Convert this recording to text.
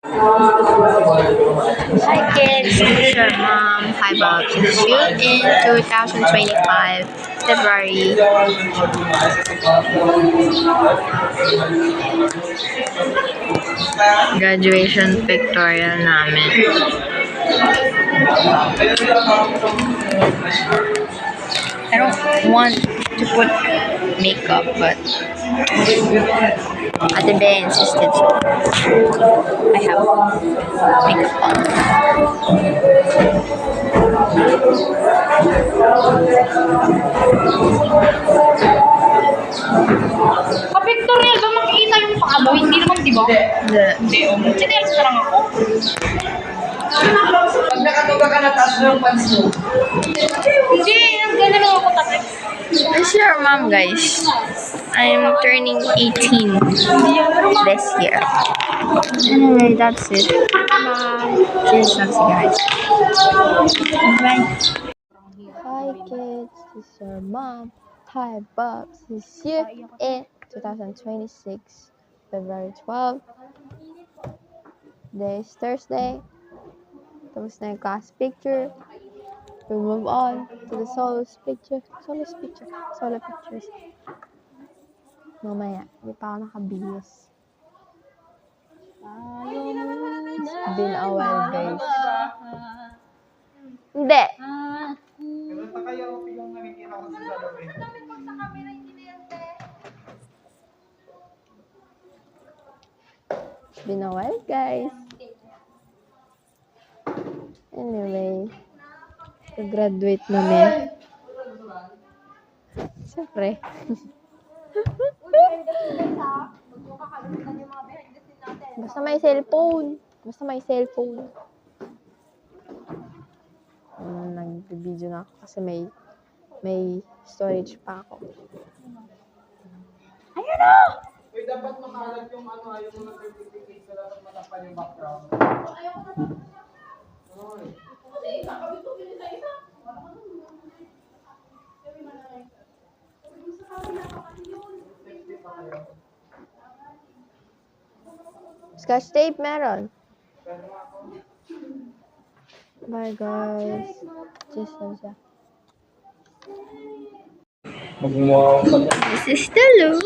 Hi kids, this is your mom. Hi Bob. See you in 2025 February. Graduation pictorial namin. I don't want to put makeup, but Ate Bea insisted, so I have makeup on. Pictorial ba makikita yung paa mo? Hindi naman, di ba? Hindi. Chinelas na lang ako. Pag nakatuga ka na, taas mo yung pants mo. Hindi, gano'n lang ako tapos. This is your mom, guys. I'm turning 18 this year. Anyway, that's it. Bye. Cheers, guys. Bye. Hi, kids. This is your mom. Hi, Bob. This is you in 2026 February 12. Today is Thursday. Tapos na yung class picture. We move on to the solo pictures. Mamaya, hindi pa ako nakabihis. It's been a while, guys. Hindi! Ganun pa kayo, yung nakikita ko sa salamin. It's been a while, guys. Anyway, graduate namin. Siyempre. Basta may cellphone. Nag-video na ako kasi may storage pa ako. Ayun na! Uy, dapat makalat yung ano, ayaw mo ng certificate, so dapat matakpan yung background. Uy. Scotch tape meron. Bye, guys. Just lang siya. This is the look.